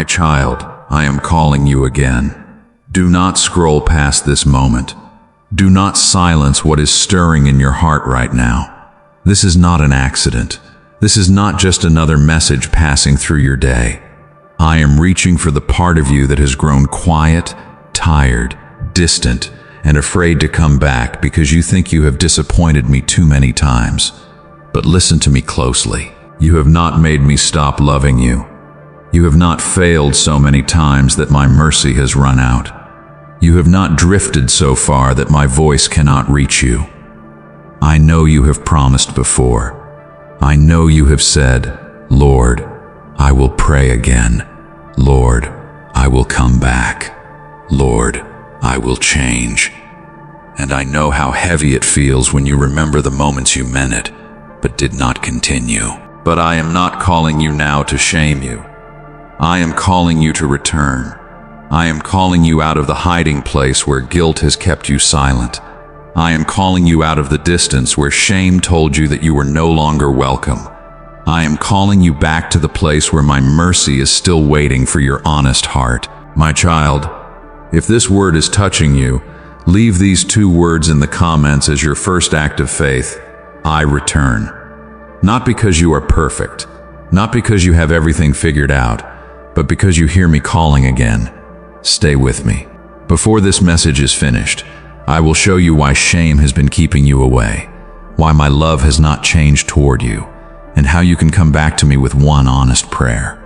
My child, I am calling you again. Do not scroll past this moment. Do not silence what is stirring in your heart right now. This is not an accident. This is not just another message passing through your day. I am reaching for the part of you that has grown quiet, tired, distant, and afraid to come back because you think you have disappointed me too many times. But listen to me closely. You have not made me stop loving you. You have not failed so many times that my mercy has run out. You have not drifted so far that my voice cannot reach you. I know you have promised before. I know you have said, Lord, I will pray again. Lord, I will come back. Lord, I will change. And I know how heavy it feels when you remember the moments you meant it, but did not continue. But I am not calling you now to shame you. I am calling you to return. I am calling you out of the hiding place where guilt has kept you silent. I am calling you out of the distance where shame told you that you were no longer welcome. I am calling you back to the place where my mercy is still waiting for your honest heart. My child, if this word is touching you, leave these 2 words in the comments as your first act of faith. I return. Not because you are perfect, not because you have everything figured out, but because you hear me calling again. Stay with me. Before this message is finished, I will show you why shame has been keeping you away, why my love has not changed toward you, and how you can come back to me with one honest prayer.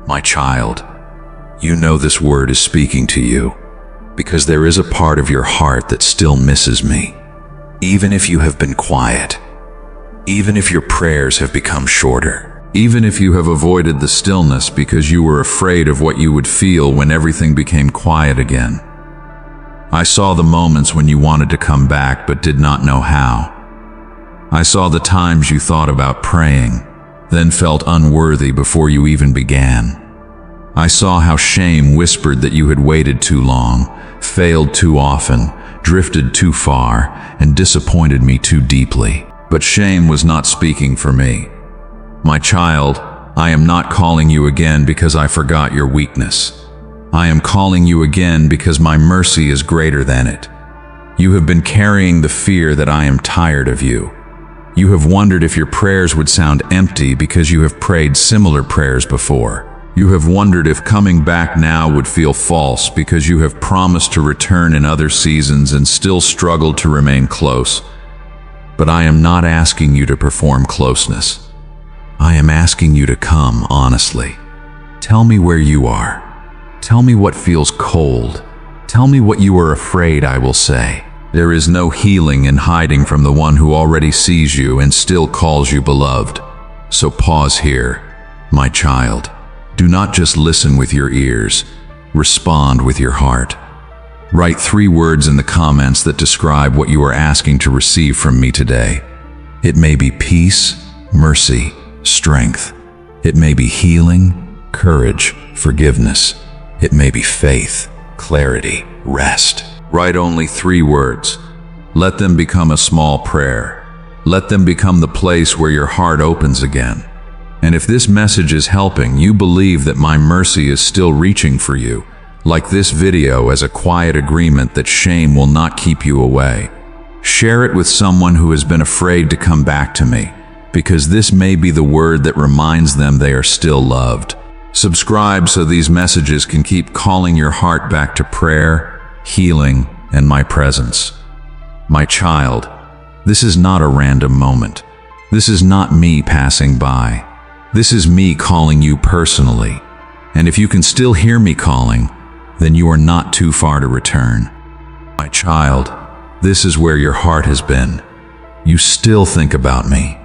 My child, you know this word is speaking to you, because there is a part of your heart that still misses me. Even if you have been quiet, even if your prayers have become shorter, even if you have avoided the stillness because you were afraid of what you would feel when everything became quiet again. I saw the moments when you wanted to come back but did not know how. I saw the times you thought about praying, then felt unworthy before you even began. I saw how shame whispered that you had waited too long, failed too often, drifted too far, and disappointed me too deeply. But shame was not speaking for me. My child, I am not calling you again because I forgot your weakness. I am calling you again because my mercy is greater than it. You have been carrying the fear that I am tired of you. You have wondered if your prayers would sound empty because you have prayed similar prayers before. You have wondered if coming back now would feel false because you have promised to return in other seasons and still struggled to remain close. But I am not asking you to perform closeness. I am asking you to come honestly. Tell me where you are. Tell me what feels cold. Tell me what you are afraid I will say. There is no healing in hiding from the one who already sees you and still calls you beloved. So pause here, my child. Do not just listen with your ears. Respond with your heart. Write 3 words in the comments that describe what you are asking to receive from me today. It may be peace, mercy, strength. It may be healing, courage, forgiveness. It may be faith, clarity, rest. Write only 3 words. Let them become a small prayer. Let them become the place where your heart opens again. And if this message is helping you believe that my mercy is still reaching for you, like this video as a quiet agreement that shame will not keep you away. Share it with someone who has been afraid to come back to me, because this may be the word that reminds them they are still loved. Subscribe so these messages can keep calling your heart back to prayer, healing, and my presence. My child, this is not a random moment. This is not me passing by. This is me calling you personally. And if you can still hear me calling, then you are not too far to return. My child, this is where your heart has been. You still think about me.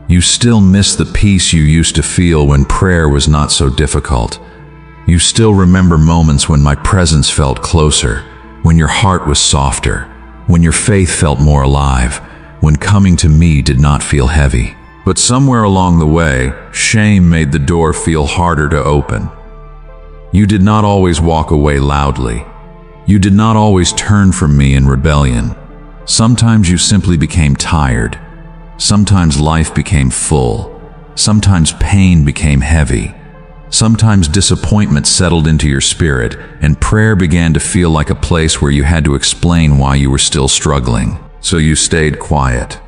You still miss the peace you used to feel when prayer was not so difficult. You still remember moments when my presence felt closer, when your heart was softer, when your faith felt more alive, when coming to me did not feel heavy. But somewhere along the way, shame made the door feel harder to open. You did not always walk away loudly. You did not always turn from me in rebellion. Sometimes you simply became tired. Sometimes life became full. Sometimes pain became heavy. Sometimes disappointment settled into your spirit, and prayer began to feel like a place where you had to explain why you were still struggling. So you stayed quiet.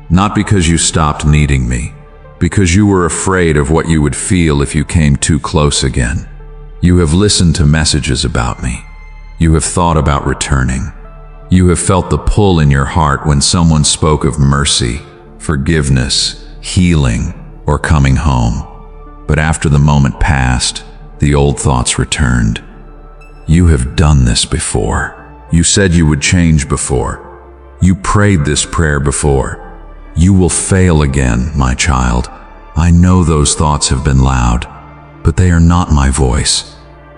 Not because you stopped needing me, because you were afraid of what you would feel if you came too close again. You have listened to messages about me. You have thought about returning. You have felt the pull in your heart when someone spoke of mercy, forgiveness, healing, or coming home. But after the moment passed, the old thoughts returned. You have done this before. You said you would change before. You prayed this prayer before. You will fail again, my child. I know those thoughts have been loud, but they are not my voice.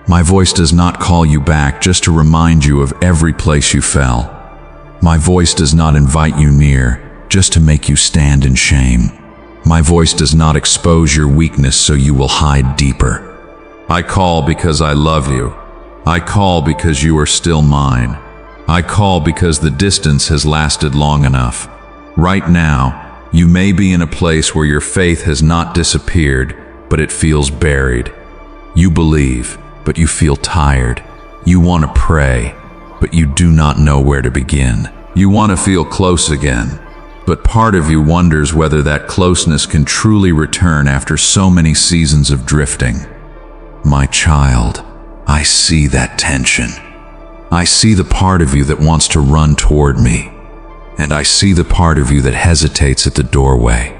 My voice does not call you back just to remind you of every place you fell. My voice does not invite you near just to make you stand in shame. My voice does not expose your weakness so you will hide deeper. I call because I love you. I call because you are still mine. I call because the distance has lasted long enough. Right now, you may be in a place where your faith has not disappeared, but it feels buried. You believe, but you feel tired. You want to pray, but you do not know where to begin. You want to feel close again, but part of you wonders whether that closeness can truly return after so many seasons of drifting. My child, I see that tension. I see the part of you that wants to run toward me, and I see the part of you that hesitates at the doorway.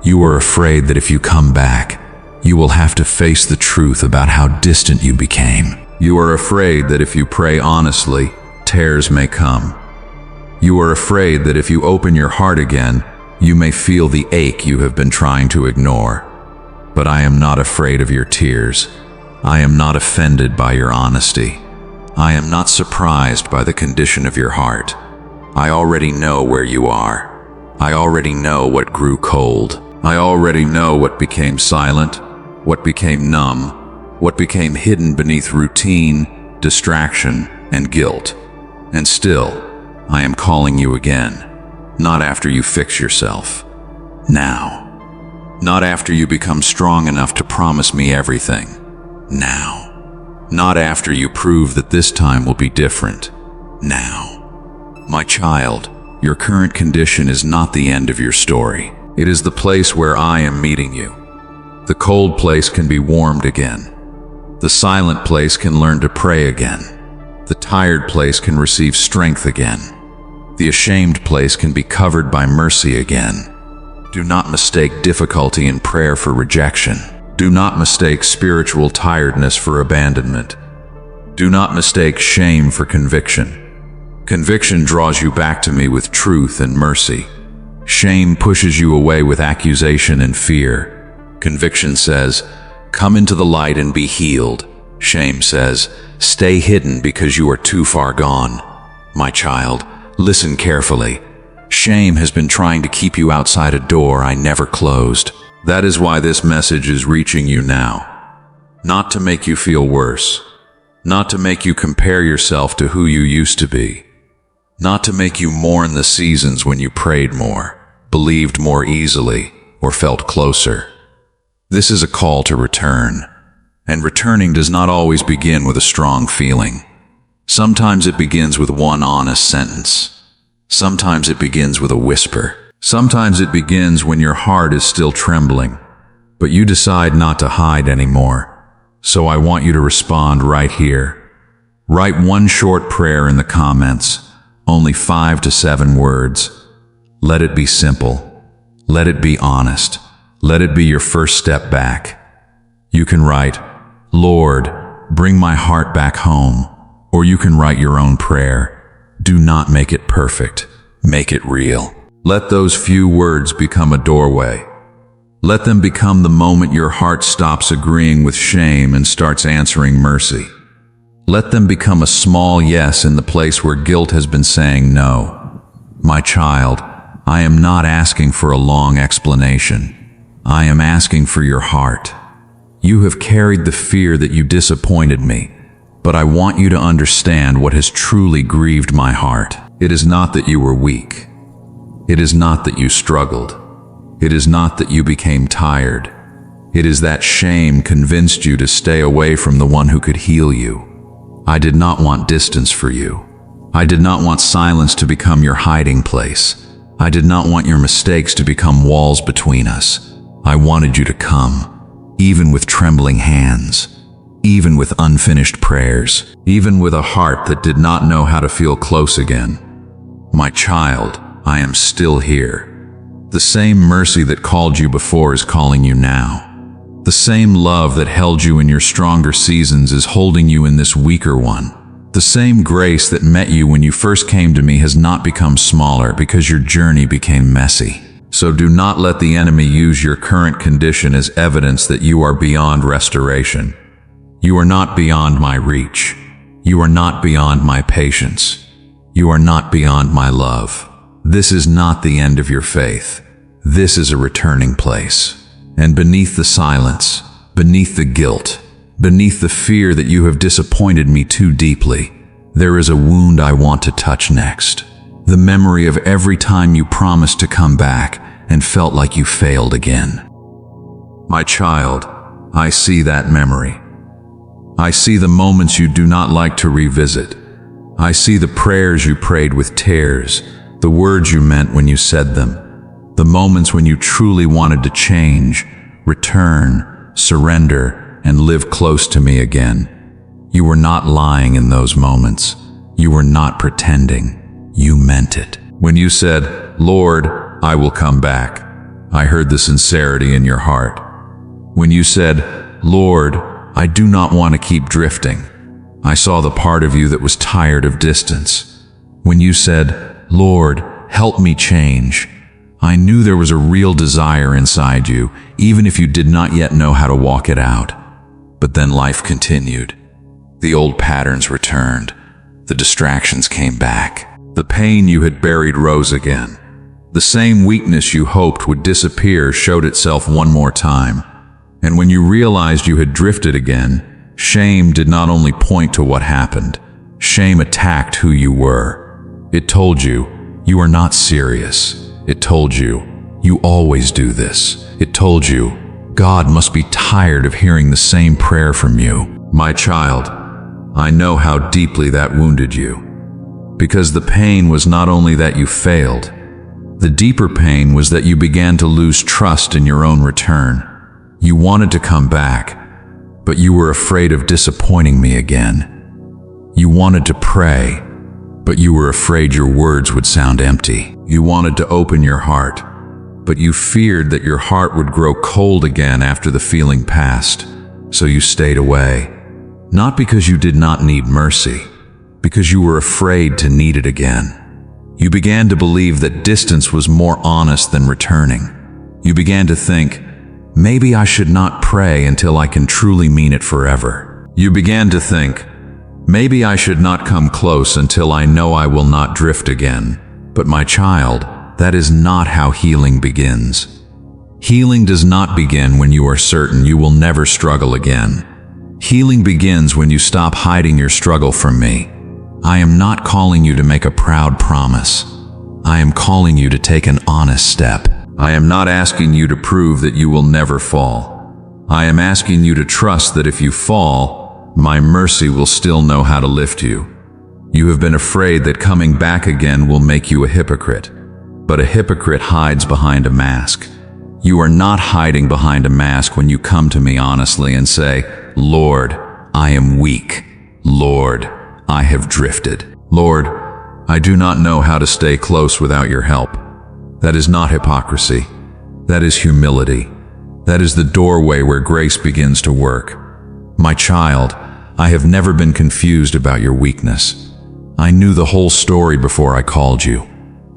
You are afraid that if you come back, you will have to face the truth about how distant you became. You are afraid that if you pray honestly, tears may come. You are afraid that if you open your heart again, you may feel the ache you have been trying to ignore. But I am not afraid of your tears. I am not offended by your honesty. I am not surprised by the condition of your heart. I already know where you are. I already know what grew cold. I already know what became silent, what became numb, what became hidden beneath routine, distraction, and guilt. And still, I am calling you again, not after you fix yourself. Now. Not after you become strong enough to promise me everything. Now. Not after you prove that this time will be different. Now. My child, your current condition is not the end of your story. It is the place where I am meeting you. The cold place can be warmed again. The silent place can learn to pray again. The tired place can receive strength again. The ashamed place can be covered by mercy again. Do not mistake difficulty in prayer for rejection. Do not mistake spiritual tiredness for abandonment. Do not mistake shame for conviction. Conviction draws you back to me with truth and mercy. Shame pushes you away with accusation and fear. Conviction says, "Come into the light and be healed." Shame says, "Stay hidden because you are too far gone." My child, listen carefully. Shame has been trying to keep you outside a door I never closed. That is why this message is reaching you now. Not to make you feel worse. Not to make you compare yourself to who you used to be. Not to make you mourn the seasons when you prayed more, believed more easily, or felt closer. This is a call to return. And returning does not always begin with a strong feeling. Sometimes it begins with one honest sentence. Sometimes it begins with a whisper. Sometimes it begins when your heart is still trembling, but you decide not to hide anymore. So I want you to respond right here. Write one short prayer in the comments, only 5 to 7 words. Let it be simple. Let it be honest. Let it be your first step back. You can write, "Lord, bring my heart back home." Or you can write your own prayer. Do not make it perfect. Make it real. Let those few words become a doorway. Let them become the moment your heart stops agreeing with shame and starts answering mercy. Let them become a small yes in the place where guilt has been saying no. My child, I am not asking for a long explanation. I am asking for your heart. You have carried the fear that you disappointed me, but I want you to understand what has truly grieved my heart. It is not that you were weak. It is not that you struggled. It is not that you became tired. It is that shame convinced you to stay away from the one who could heal you. I did not want distance for you. I did not want silence to become your hiding place. I did not want your mistakes to become walls between us. I wanted you to come, even with trembling hands, even with unfinished prayers, even with a heart that did not know how to feel close again. My child, I am still here. The same mercy that called you before is calling you now. The same love that held you in your stronger seasons is holding you in this weaker one. The same grace that met you when you first came to me has not become smaller because your journey became messy. So do not let the enemy use your current condition as evidence that you are beyond restoration. You are not beyond my reach. You are not beyond my patience. You are not beyond my love. This is not the end of your faith. This is a returning place. And beneath the silence, beneath the guilt, beneath the fear that you have disappointed me too deeply, there is a wound I want to touch next. The memory of every time you promised to come back and felt like you failed again. My child, I see that memory. I see the moments you do not like to revisit. I see the prayers you prayed with tears, the words you meant when you said them, the moments when you truly wanted to change, return, surrender, and live close to me again. You were not lying in those moments. You were not pretending. You meant it. When you said, "Lord, I will come back," I heard the sincerity in your heart. When you said, "Lord, I do not want to keep drifting," I saw the part of you that was tired of distance. When you said, "Lord, help me change," I knew there was a real desire inside you, even if you did not yet know how to walk it out. But then life continued. The old patterns returned. The distractions came back. The pain you had buried rose again. The same weakness you hoped would disappear showed itself one more time. And when you realized you had drifted again, shame did not only point to what happened. Shame attacked who you were. It told you, you are not serious. It told you, you always do this. It told you, God must be tired of hearing the same prayer from you. My child, I know how deeply that wounded you. Because the pain was not only that you failed, the deeper pain was that you began to lose trust in your own return. You wanted to come back, but you were afraid of disappointing me again. You wanted to pray, but you were afraid your words would sound empty. You wanted to open your heart, but you feared that your heart would grow cold again after the feeling passed, so you stayed away. Not because you did not need mercy, because you were afraid to need it again. You began to believe that distance was more honest than returning. You began to think, maybe I should not pray until I can truly mean it forever. You began to think, maybe I should not come close until I know I will not drift again. But my child, that is not how healing begins. Healing does not begin when you are certain you will never struggle again. Healing begins when you stop hiding your struggle from me. I am not calling you to make a proud promise. I am calling you to take an honest step. I am not asking you to prove that you will never fall. I am asking you to trust that if you fall, my mercy will still know how to lift you. You have been afraid that coming back again will make you a hypocrite. But a hypocrite hides behind a mask. You are not hiding behind a mask when you come to me honestly and say, "Lord, I am weak. Lord, I have drifted. Lord, I do not know how to stay close without your help." That is not hypocrisy. That is humility. That is the doorway where grace begins to work. My child, I have never been confused about your weakness. I knew the whole story before I called you.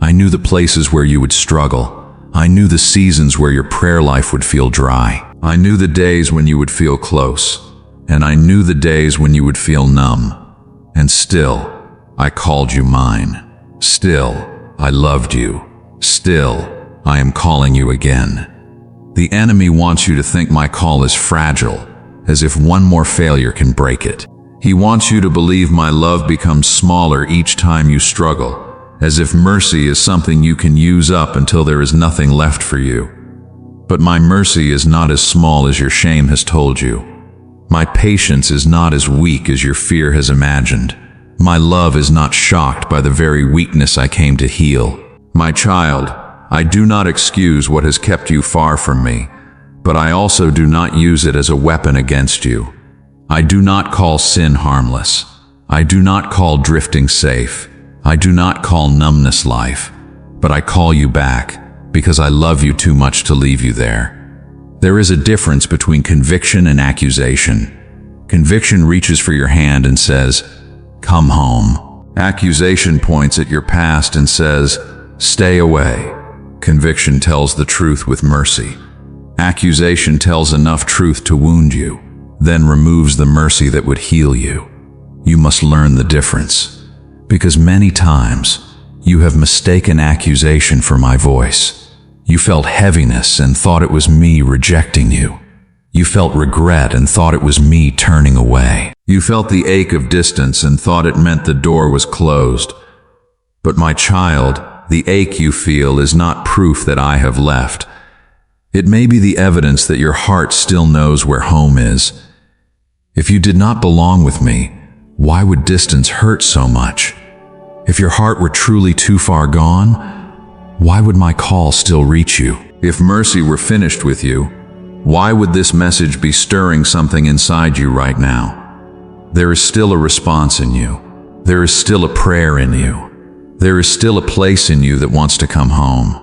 I knew the places where you would struggle. I knew the seasons where your prayer life would feel dry. I knew the days when you would feel close. And I knew the days when you would feel numb. And still, I called you mine. Still, I loved you. Still, I am calling you again. The enemy wants you to think my call is fragile, as if one more failure can break it. He wants you to believe my love becomes smaller each time you struggle, as if mercy is something you can use up until there is nothing left for you. But my mercy is not as small as your shame has told you. My patience is not as weak as your fear has imagined. My love is not shocked by the very weakness I came to heal. My child, I do not excuse what has kept you far from me, but I also do not use it as a weapon against you. I do not call sin harmless. I do not call drifting safe. I do not call numbness life, but I call you back because I love you too much to leave you there. There is a difference between conviction and accusation. Conviction reaches for your hand and says, "Come home." Accusation points at your past and says, "Stay away." Conviction tells the truth with mercy. Accusation tells enough truth to wound you, then removes the mercy that would heal you. You must learn the difference, because many times you have mistaken accusation for my voice. You felt heaviness and thought it was me rejecting you. You felt regret and thought it was me turning away. You felt the ache of distance and thought it meant the door was closed. But my child, the ache you feel is not proof that I have left. It may be the evidence that your heart still knows where home is. If you did not belong with me, why would distance hurt so much? If your heart were truly too far gone, why would my call still reach you? If mercy were finished with you, why would this message be stirring something inside you right now? There is still a response in you. There is still a prayer in you. There is still a place in you that wants to come home.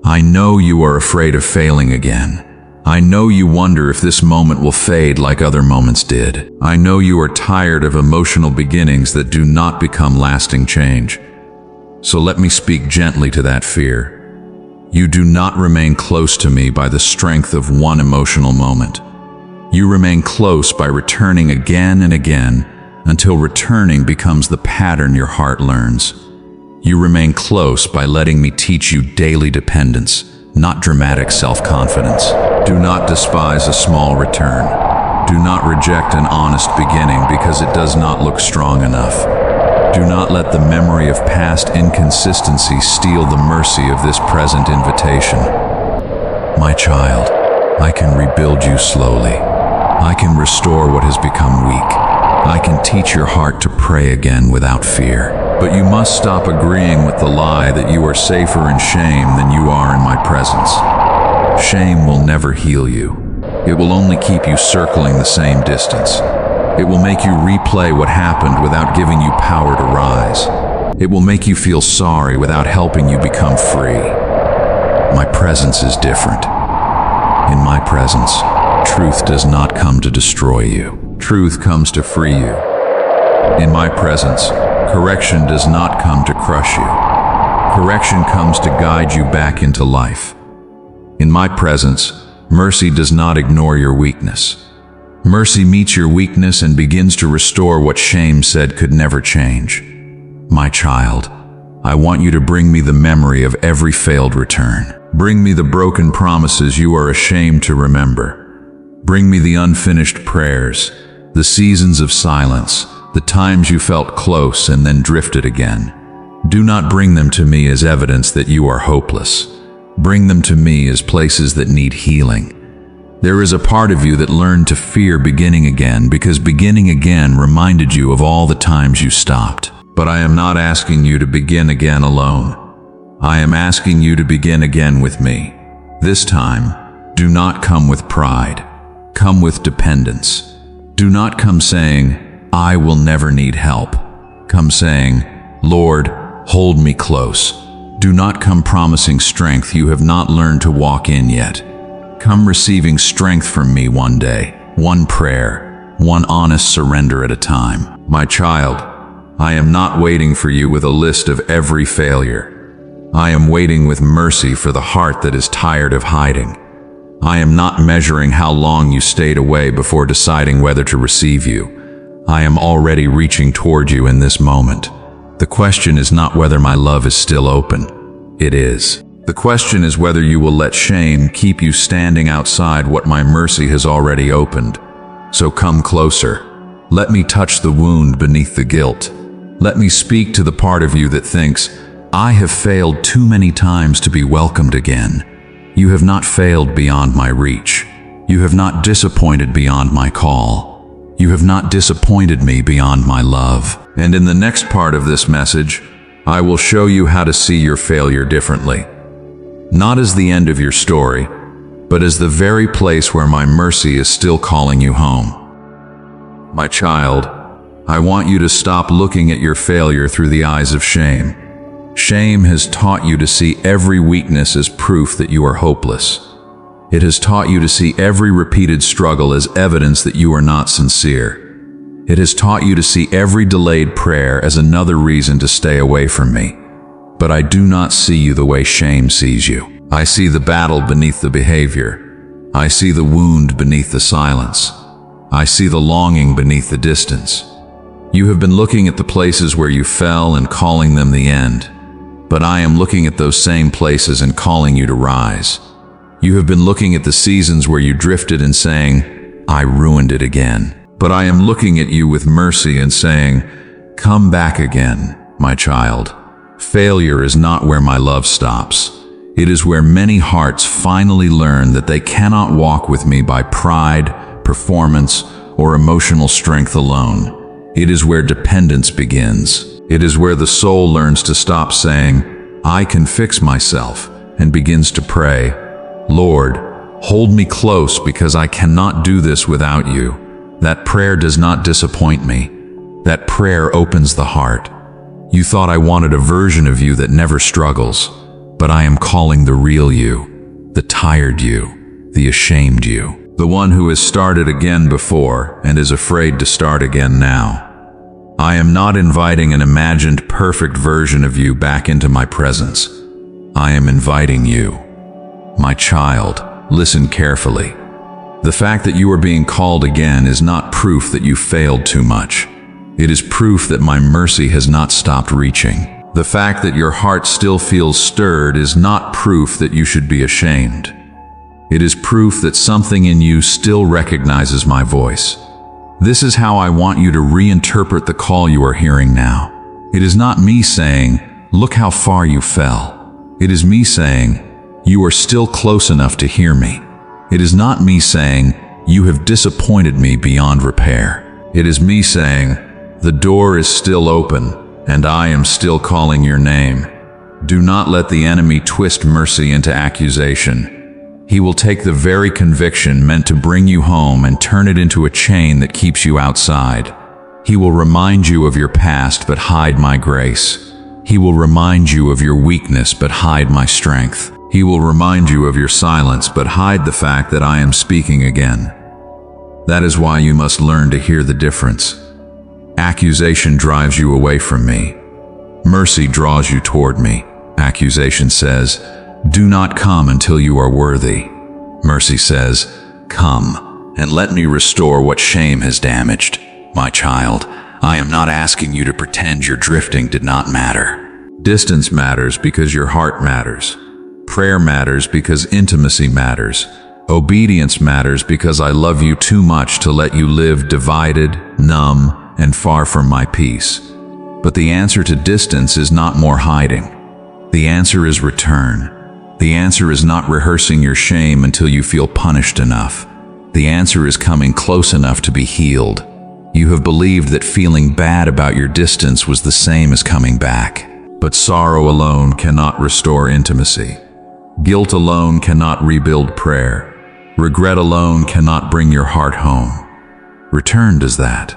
I know you are afraid of failing again. I know you wonder if this moment will fade like other moments did. I know you are tired of emotional beginnings that do not become lasting change. So let me speak gently to that fear. You do not remain close to me by the strength of one emotional moment. You remain close by returning again and again until returning becomes the pattern your heart learns. You remain close by letting me teach you daily dependence, not dramatic self-confidence. Do not despise a small return. Do not reject an honest beginning because it does not look strong enough. Do not let the memory of past inconsistency steal the mercy of this present invitation. My child, I can rebuild you slowly. I can restore what has become weak. I can teach your heart to pray again without fear. But you must stop agreeing with the lie that you are safer in shame than you are in my presence. Shame will never heal you. It will only keep you circling the same distance. It will make you replay what happened without giving you power to rise. It will make you feel sorry without helping you become free. My presence is different. In my presence, truth does not come to destroy you. Truth comes to free you. In my presence, correction does not come to crush you. Correction comes to guide you back into life. In my presence, mercy does not ignore your weakness. Mercy meets your weakness and begins to restore what shame said could never change. My child, I want you to bring me the memory of every failed return. Bring me the broken promises you are ashamed to remember. Bring me the unfinished prayers, the seasons of silence, the times you felt close and then drifted again. Do not bring them to me as evidence that you are hopeless. Bring them to me as places that need healing. There is a part of you that learned to fear beginning again because beginning again reminded you of all the times you stopped. But I am not asking you to begin again alone. I am asking you to begin again with me. This time, do not come with pride. Come with dependence. Do not come saying, "I will never need help." Come saying, "Lord, hold me close." Do not come promising strength you have not learned to walk in yet. Come receiving strength from me one day, one prayer, one honest surrender at a time. My child, I am not waiting for you with a list of every failure. I am waiting with mercy for the heart that is tired of hiding. I am not measuring how long you stayed away before deciding whether to receive you. I am already reaching toward you in this moment. The question is not whether my love is still open. It is. The question is whether you will let shame keep you standing outside what my mercy has already opened. So come closer. Let me touch the wound beneath the guilt. Let me speak to the part of you that thinks, I have failed too many times to be welcomed again. You have not failed beyond my reach. You have not disappointed beyond my call. You have not disappointed me beyond my love. And in the next part of this message, I will show you how to see your failure differently. Not as the end of your story, but as the very place where my mercy is still calling you home. My child, I want you to stop looking at your failure through the eyes of shame. Shame has taught you to see every weakness as proof that you are hopeless. It has taught you to see every repeated struggle as evidence that you are not sincere. It has taught you to see every delayed prayer as another reason to stay away from me. But I do not see you the way shame sees you. I see the battle beneath the behavior. I see the wound beneath the silence. I see the longing beneath the distance. You have been looking at the places where you fell and calling them the end. But I am looking at those same places and calling you to rise. You have been looking at the seasons where you drifted and saying, I ruined it again. But I am looking at you with mercy and saying, come back again, my child. Failure is not where my love stops. It is where many hearts finally learn that they cannot walk with me by pride, performance, or emotional strength alone. It is where dependence begins. It is where the soul learns to stop saying, I can fix myself, and begins to pray, Lord, hold me close because I cannot do this without you. That prayer does not disappoint me. That prayer opens the heart. You thought I wanted a version of you that never struggles, but I am calling the real you, the tired you, the ashamed you, the one who has started again before and is afraid to start again now. I am not inviting an imagined perfect version of you back into my presence. I am inviting you. My child, listen carefully. The fact that you are being called again is not proof that you failed too much. It is proof that my mercy has not stopped reaching. The fact that your heart still feels stirred is not proof that you should be ashamed. It is proof that something in you still recognizes my voice. This is how I want you to reinterpret the call you are hearing now. It is not me saying, look how far you fell. It is me saying, you are still close enough to hear me. It is not me saying, you have disappointed me beyond repair. It is me saying, the door is still open, and I am still calling your name. Do not let the enemy twist mercy into accusation. He will take the very conviction meant to bring you home and turn it into a chain that keeps you outside. He will remind you of your past but hide my grace. He will remind you of your weakness but hide my strength. He will remind you of your silence but hide the fact that I am speaking again. That is why you must learn to hear the difference. Accusation drives you away from me. Mercy draws you toward me. Accusation says, do not come until you are worthy. Mercy says, come and let me restore what shame has damaged. My child, I am not asking you to pretend your drifting did not matter. Distance matters because your heart matters. Prayer matters because intimacy matters. Obedience matters because I love you too much to let you live divided, numb, and far from my peace. But the answer to distance is not more hiding. The answer is return. The answer is not rehearsing your shame until you feel punished enough. The answer is coming close enough to be healed. You have believed that feeling bad about your distance was the same as coming back. But sorrow alone cannot restore intimacy. Guilt alone cannot rebuild prayer. Regret alone cannot bring your heart home. Return does that.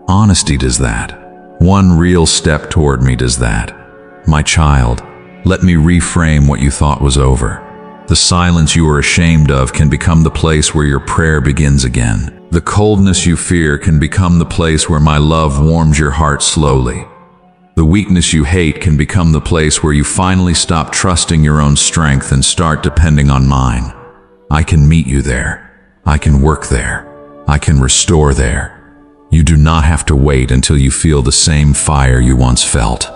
Honesty does that. One real step toward me does that. My child, let me reframe what you thought was over. The silence you are ashamed of can become the place where your prayer begins again. The coldness you fear can become the place where my love warms your heart slowly. The weakness you hate can become the place where you finally stop trusting your own strength and start depending on mine. I can meet you there. I can work there. I can restore there. You do not have to wait until you feel the same fire you once felt.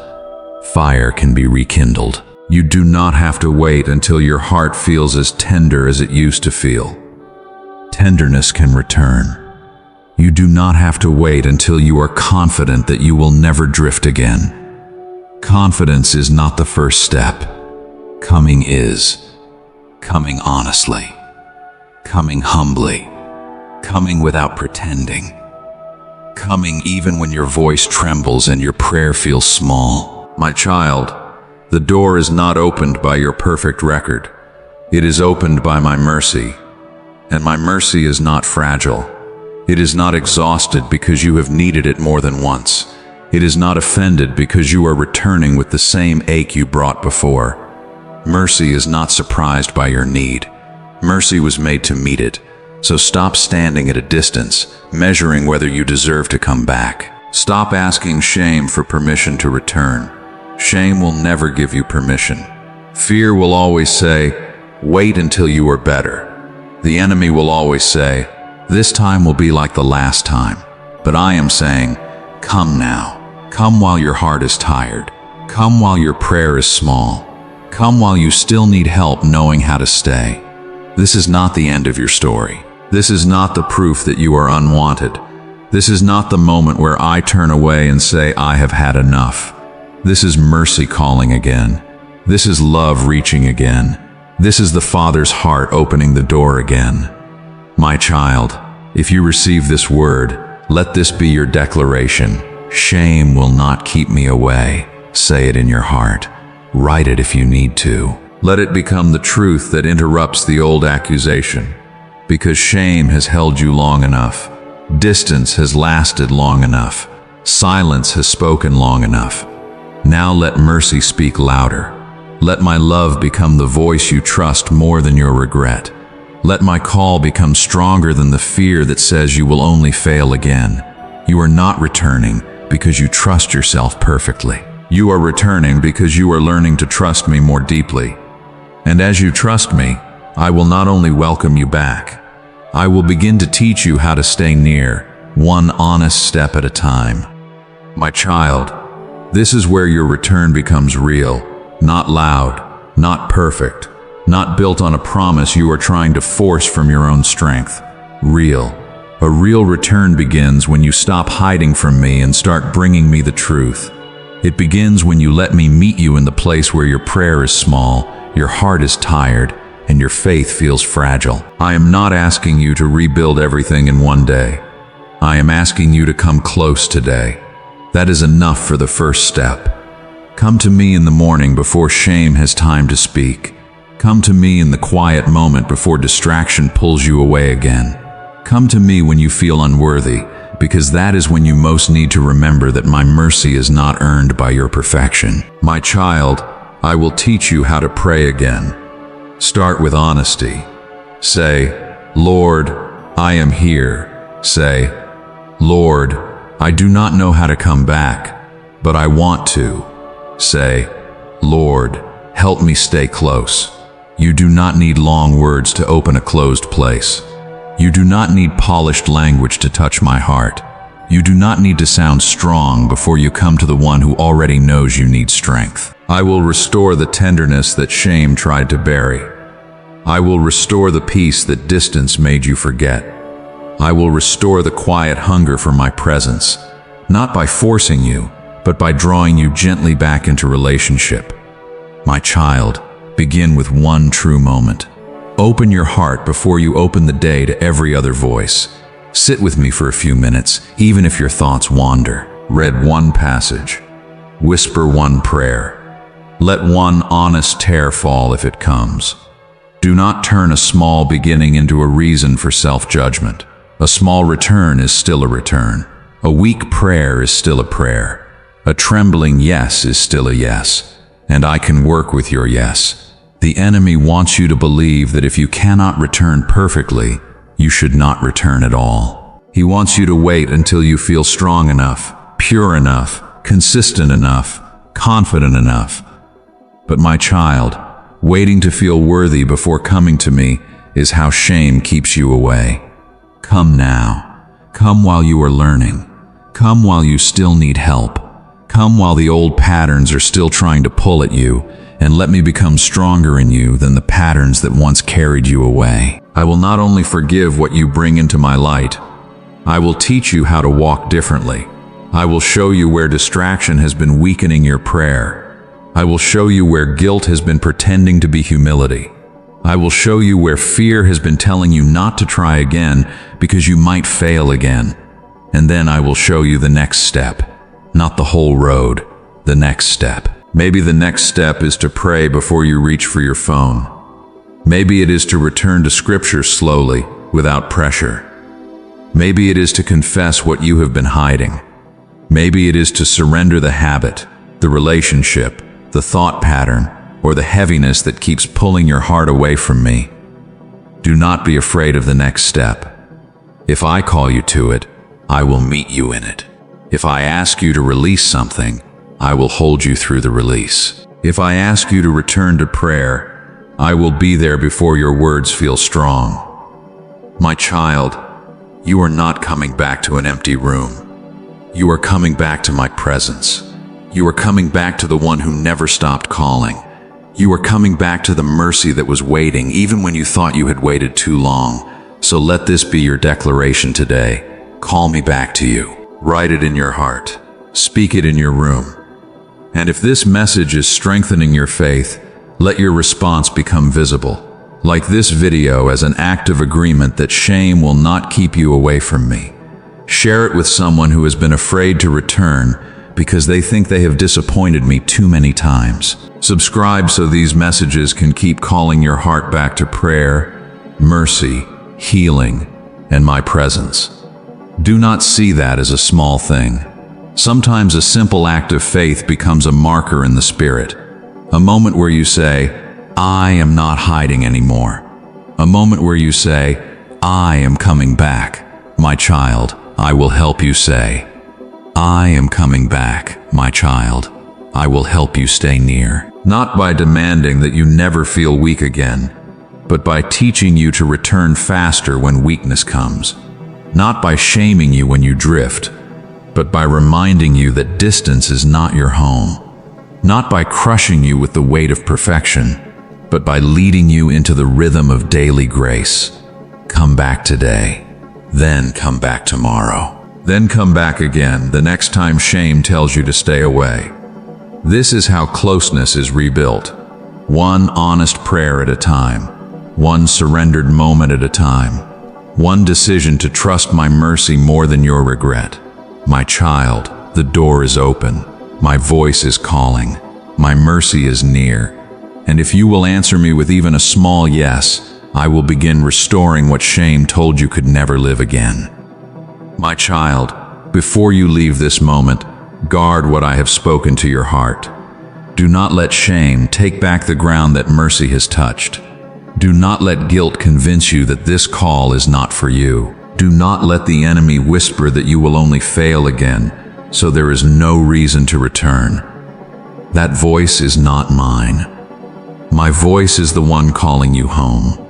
Fire can be rekindled. You do not have to wait until your heart feels as tender as it used to feel. Tenderness can return. You do not have to wait until you are confident that you will never drift again. Confidence is not the first step. Coming is. coming honestly, coming humbly, coming without pretending, coming even when your voice trembles and your prayer feels small. My child, the door is not opened by your perfect record. It is opened by my mercy, and my mercy is not fragile. It is not exhausted because you have needed it more than once. It is not offended because you are returning with the same ache you brought before. Mercy is not surprised by your need. Mercy was made to meet it. So stop standing at a distance, measuring whether you deserve to come back. Stop asking shame for permission to return. Shame will never give you permission. Fear will always say, wait until you are better. The enemy will always say, this time will be like the last time. But I am saying, come now. Come while your heart is tired. Come while your prayer is small. Come while you still need help knowing how to stay. This is not the end of your story. This is not the proof that you are unwanted. This is not the moment where I turn away and say, I have had enough. This is mercy calling again. This is love reaching again. This is the Father's heart opening the door again. My child, if you receive this word, let this be your declaration. Shame will not keep me away. Say it in your heart. Write it if you need to. Let it become the truth that interrupts the old accusation. Because shame has held you long enough. Distance has lasted long enough. Silence has spoken long enough. Now let mercy speak louder. Let my love become the voice you trust more than your regret. Let my call become stronger than the fear that says you will only fail again. You are not returning because you trust yourself perfectly. You are returning because you are learning to trust me more deeply. And as you trust me, I will not only welcome you back, I will begin to teach you how to stay near, one honest step at a time. My child, this is where your return becomes real, not loud, not perfect, not built on a promise you are trying to force from your own strength. Real. A real return begins when you stop hiding from me and start bringing me the truth. It begins when you let me meet you in the place where your prayer is small, your heart is tired, and your faith feels fragile. I am not asking you to rebuild everything in one day. I am asking you to come close today. That is enough for the first step. Come to me in the morning before shame has time to speak. Come to me in the quiet moment before distraction pulls you away again. Come to me when you feel unworthy, because that is when you most need to remember that my mercy is not earned by your perfection. My child, I will teach you how to pray again. Start with honesty. Say, Lord, I am here. Say, Lord, I do not know how to come back, but I want to. Say, Lord, help me stay close. You do not need long words to open a closed place. You do not need polished language to touch my heart. You do not need to sound strong before you come to the one who already knows you need strength. I will restore the tenderness that shame tried to bury. I will restore the peace that distance made you forget. I will restore the quiet hunger for my presence, not by forcing you, but by drawing you gently back into relationship. My child, begin with one true moment. Open your heart before you open the day to every other voice. Sit with me for a few minutes, even if your thoughts wander. Read one passage. Whisper one prayer. Let one honest tear fall if it comes. Do not turn a small beginning into a reason for self-judgment. A small return is still a return. A weak prayer is still a prayer. A trembling yes is still a yes. And I can work with your yes. The enemy wants you to believe that if you cannot return perfectly, you should not return at all. He wants you to wait until you feel strong enough, pure enough, consistent enough, confident enough. But my child, waiting to feel worthy before coming to me is how shame keeps you away. Come now. Come while you are learning. Come while you still need help. Come while the old patterns are still trying to pull at you, and let me become stronger in you than the patterns that once carried you away. I will not only forgive what you bring into my light, I will teach you how to walk differently. I will show you where distraction has been weakening your prayer. I will show you where guilt has been pretending to be humility. I will show you where fear has been telling you not to try again because you might fail again. And then I will show you the next step, not the whole road, the next step. Maybe the next step is to pray before you reach for your phone. Maybe it is to return to Scripture slowly, without pressure. Maybe it is to confess what you have been hiding. Maybe it is to surrender the habit, the relationship, the thought pattern, or the heaviness that keeps pulling your heart away from me. Do not be afraid of the next step. If I call you to it, I will meet you in it. If I ask you to release something, I will hold you through the release. If I ask you to return to prayer, I will be there before your words feel strong. My child, you are not coming back to an empty room. You are coming back to my presence. You are coming back to the one who never stopped calling. You are coming back to the mercy that was waiting even when you thought you had waited too long. So let this be your declaration today. Call me back to you. Write it in your heart. Speak it in your room. And if this message is strengthening your faith, let your response become visible. Like this video as an act of agreement that shame will not keep you away from me. Share it with someone who has been afraid to return because they think they have disappointed me too many times. Subscribe so these messages can keep calling your heart back to prayer, mercy, healing, and my presence. Do not see that as a small thing. Sometimes a simple act of faith becomes a marker in the spirit. A moment where you say, I am not hiding anymore. A moment where you say, I am coming back. My child, I will help you say, I am coming back, my child. I will help you stay near. Not by demanding that you never feel weak again, but by teaching you to return faster when weakness comes. Not by shaming you when you drift, but by reminding you that distance is not your home. Not by crushing you with the weight of perfection, but by leading you into the rhythm of daily grace. Come back today, then come back tomorrow. Then come back again the next time shame tells you to stay away. This is how closeness is rebuilt. One honest prayer at a time. One surrendered moment at a time. One decision to trust my mercy more than your regret. My child, the door is open. My voice is calling. My mercy is near. And if you will answer me with even a small yes, I will begin restoring what shame told you could never live again. My child, before you leave this moment, guard what I have spoken to your heart. Do not let shame take back the ground that mercy has touched. Do not let guilt convince you that this call is not for you. Do not let the enemy whisper that you will only fail again, so there is no reason to return. That voice is not mine. My voice is the one calling you home.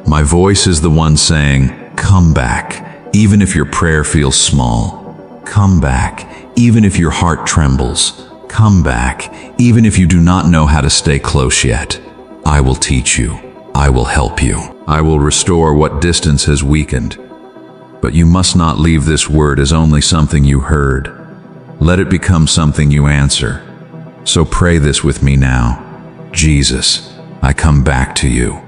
My voice is the one saying, come back, even if your prayer feels small. Come back, even if your heart trembles. Come back, even if you do not know how to stay close yet. I will teach you. I will help you. I will restore what distance has weakened. But you must not leave this word as only something you heard. Let it become something you answer. So pray this with me now. Jesus, I come back to you.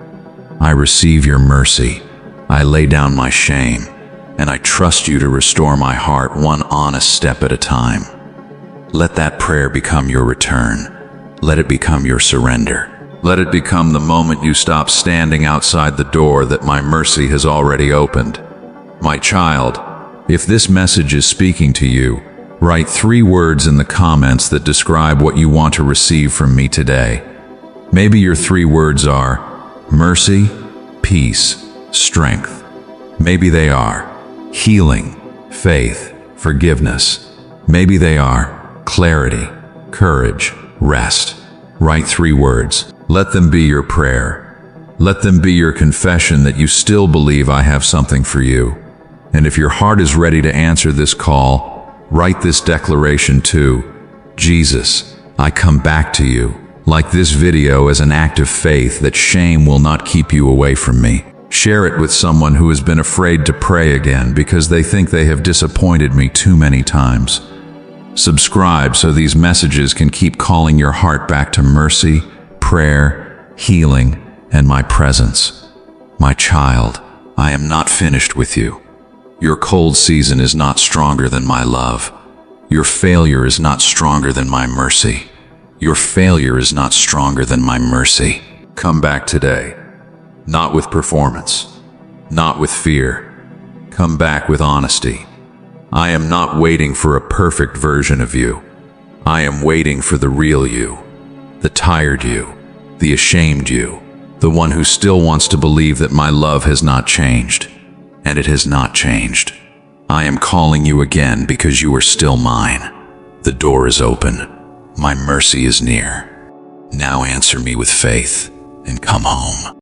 I receive your mercy. I lay down my shame, and I trust you to restore my heart one honest step at a time. Let that prayer become your return. Let it become your surrender. Let it become the moment you stop standing outside the door that my mercy has already opened. My child, if this message is speaking to you, write 3 words in the comments that describe what you want to receive from me today. Maybe your 3 words are mercy, peace, strength. Maybe they are healing, faith, forgiveness. Maybe they are clarity, courage, rest. Write 3 words. Let them be your prayer. Let them be your confession that you still believe I have something for you. And if your heart is ready to answer this call, write this declaration too. Jesus, I come back to you. Like this video as an act of faith that shame will not keep you away from me. Share it with someone who has been afraid to pray again because they think they have disappointed me too many times. Subscribe so these messages can keep calling your heart back to mercy, prayer, healing, and my presence. My child, I am not finished with you. Your cold season is not stronger than my love. Your failure is not stronger than my mercy. Your failure is not stronger than my mercy. Come back today, not with performance, not with fear. Come back with honesty. I am not waiting for a perfect version of you. I am waiting for the real you, the tired you, the ashamed you, the one who still wants to believe that my love has not changed. And it has not changed. I am calling you again because you are still mine. The door is open. My mercy is near. Now answer me with faith and come home.